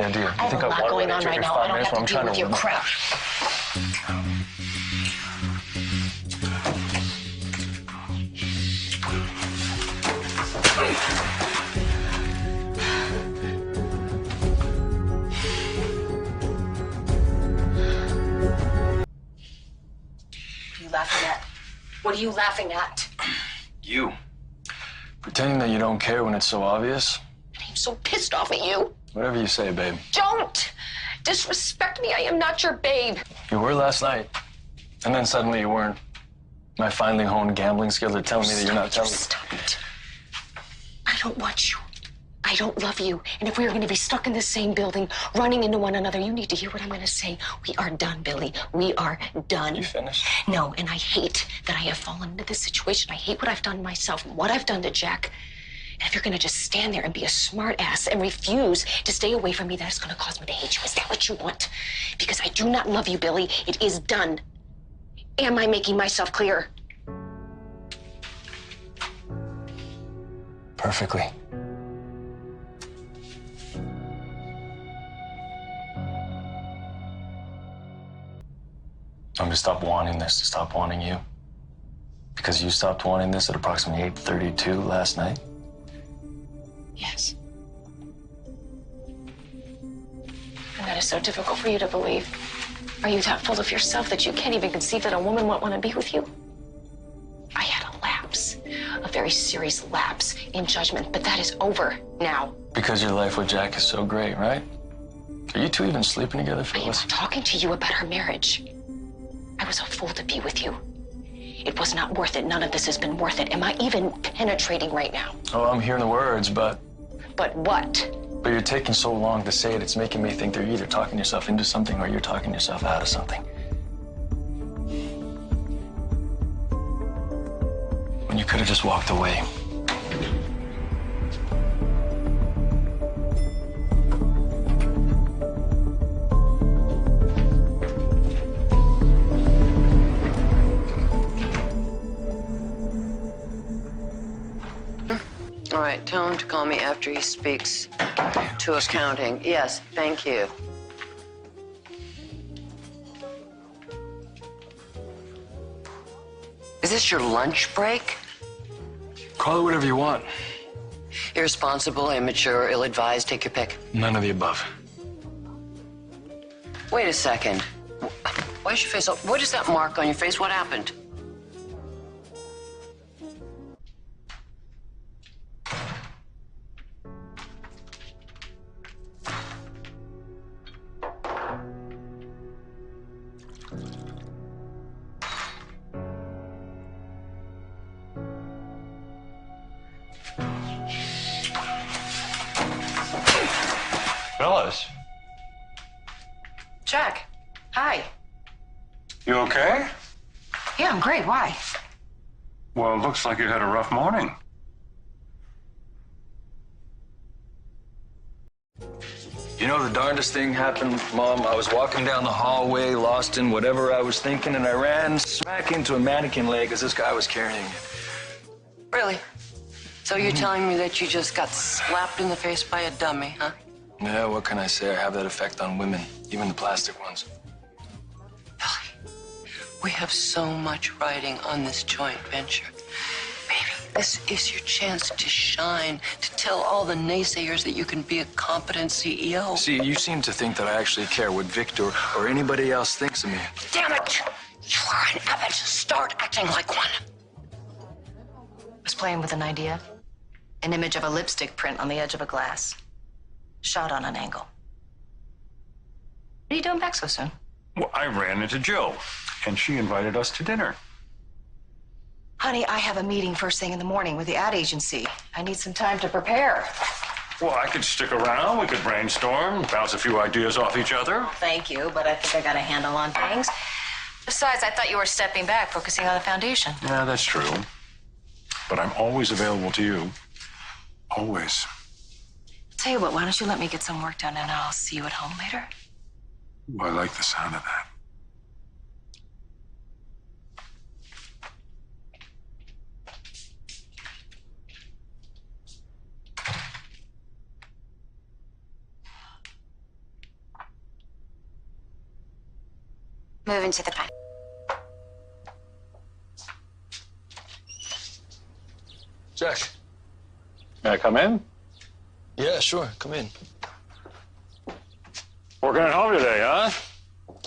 Yeah, do you? I have a lot going on right now. I don't have to deal with your crap. What are you laughing at? What are you laughing at? You. Pretending that you don't care when it's so obvious. I'm so pissed off at you. Whatever you say, babe. Don't disrespect me. I am not your babe. You were last night. And then suddenly you weren't. My finely honed gambling skills are telling me that you're not telling me. Stop it. I don't want you. I don't love you. And if we are going to be stuck in the same building, running into one another, you need to hear what I'm going to say. We are done, Billy. We are done. You finished? No, and I hate that I have fallen into this situation. I hate what I've done to myself and what I've done to Jack. And if you're going to just stand there and be a smart ass and refuse to stay away from me, that is going to cause me to hate you. Is that what you want? Because I do not love you, Billy. It is done. Am I making myself clear? Perfectly. I'm going to stop wanting this, to stop wanting you. Because you stopped wanting this at approximately 8:32 last night. Yes. And that is so difficult for you to believe. Are you that full of yourself that you can't even conceive that a woman won't want to be with you? I had a lapse, a very serious lapse in judgment, but that is over now. Because your life with Jack is so great, right? Are you two even sleeping together, I am Phyllis? not talking to you about our marriage. I was a fool to be with you. It was not worth it. None of this has been worth it. Am I even penetrating right now? Oh, I'm hearing the words, but What? you're taking so long to say it. It's making me think that you're either talking yourself into something or you're talking yourself out of something. When you could have just walked away. All right, tell him to call me after he speaks to accounting. Yes, thank you. Is this your lunch break? Call it whatever you want. Irresponsible, immature, ill-advised, take your pick. None of the above. Wait a second. Why's your face up? What is that mark on your face? What happened? Phyllis, Jack, hi. you okay? Yeah, I'm great. Why? Well, it looks like you had a rough morning. You know, the darndest thing happened, Mom. I was walking down the hallway, lost in whatever I was thinking, and I ran smack into a mannequin leg as this guy was carrying it. Really? So you're telling me that you just got slapped in the face by a dummy, huh? Yeah, what can I say? I have that effect on women, even the plastic ones. Billy, we have so much riding on this joint venture. Baby, this is your chance to shine, to tell all the naysayers that you can be a competent CEO. See, you seem to think that I actually care what Victor or anybody else thinks of me. Damn it! You are an average. Start acting like one. I was playing with an idea. An image of a lipstick print on the edge of a glass. Shot on an angle. What are you doing back so soon? Well, I ran into Jill, and she invited us to dinner. Honey, I have a meeting first thing in the morning with the ad agency. I need some time to prepare. Well, I could stick around. We could brainstorm, bounce a few ideas off each other. Thank you, but I think I got a handle on things. Besides, I thought you were stepping back, focusing on the foundation. Yeah, that's true. But I'm always available to you. Always. Tell you what, why don't you let me get some work done and I'll see you at home later? Ooh, I like the sound of that. Move into the front. Jack. May I come in? Yeah, sure. Come in. Working at home today, huh?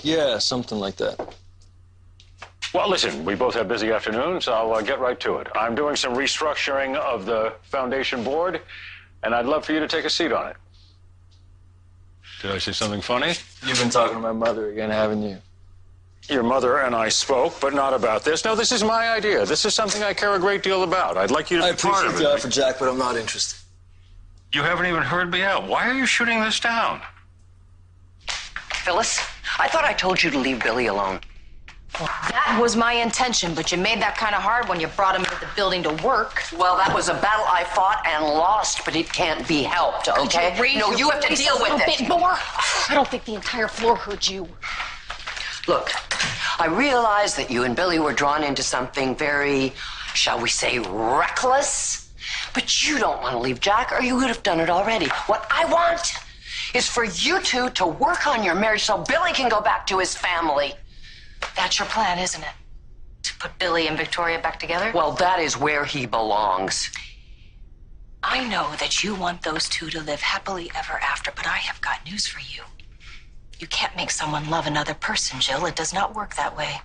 Yeah, something like that. Well, listen, we both have busy afternoons. I'll get right to it. I'm doing some restructuring of the foundation board, and I'd love for you to take a seat on it. Did I say something funny? You've been talking to my mother again, haven't you? Your mother and I spoke, but not about this. No, this is my idea. This is something I care a great deal about. I'd like you to I be part appreciate of the it. offer, Jack, but I'm not interested. You haven't even heard me out. Why are you shooting this down? Phyllis, I thought I told you to leave Billy alone. That was my intention, but you made that kind of hard when you brought him into the building to work. Well, that was a battle I fought and lost, but it can't be helped, okay? No, you have to deal with a it. bit more. I don't think the entire floor heard you. Look, I realize that you and Billy were drawn into something very, shall we say, reckless. But you don't want to leave Jack, or you would have done it already. What I want is for you two to work on your marriage so Billy can go back to his family. That's your plan, isn't it? To put Billy and Victoria back together? Well, that is where he belongs. I know that you want those two to live happily ever after, but I have got news for you. You can't make someone love another person, Jill. It does not work that way.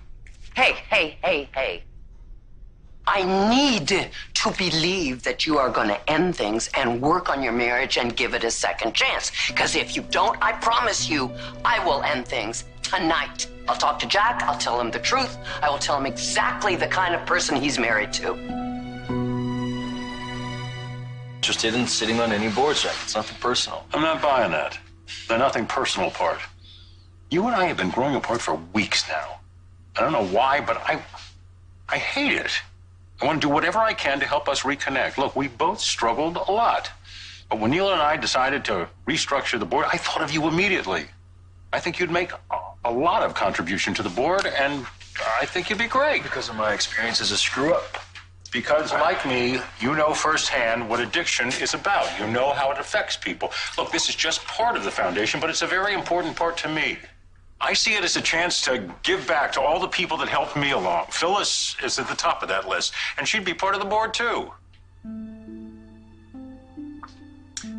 Hey. I need to believe that you are going to end things and work on your marriage and give it a second chance. Because if you don't, I promise you, I will end things tonight. I'll talk to Jack. I'll tell him the truth. I will tell him exactly the kind of person he's married to. Interested in sitting on any boards, Jack. It's nothing personal. I'm not buying that. The nothing personal part. You and I have been growing apart for weeks now. I don't know why, but I hate it. I want to do whatever I can to help us reconnect. Look, we both struggled a lot. But when Neil and I decided to restructure the board, I thought of you immediately. I think you'd make a lot of contribution to the board, and I think you'd be great. Because of my experience as a screw-up. Because, like me, you know firsthand what addiction is about. You know how it affects people. Look, this is just part of the foundation, but it's a very important part to me. I see it as a chance to give back to all the people that helped me along. Phyllis is at the top of that list, and she'd be part of the board, too. You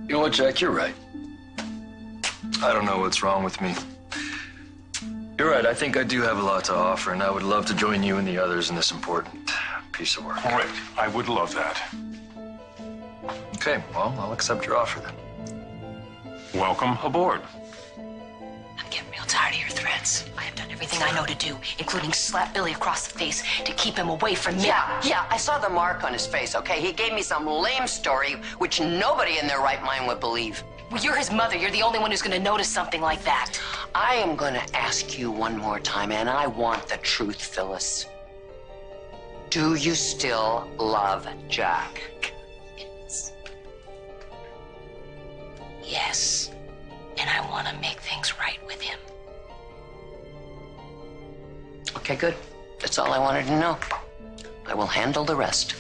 know what, Jack? You're right. I don't know what's wrong with me. You're right. I think I do have a lot to offer, and I would love to join you and the others in this important piece of work. Great. I would love that. Okay, well, I'll accept your offer then. Welcome aboard. I'm getting real tired of your threats. I have done everything I know to do, including slap Billy across the face to keep him away from me. Yeah, I saw the mark on his face, okay? He gave me some lame story which nobody in their right mind would believe. Well, you're his mother. You're the only one who's going to notice something like that. I am going to ask you one more time, and I want the truth, Phyllis. Do you still love Jack? Yes. And I want to make things right with him. Okay, good. That's all I wanted to know. I will handle the rest.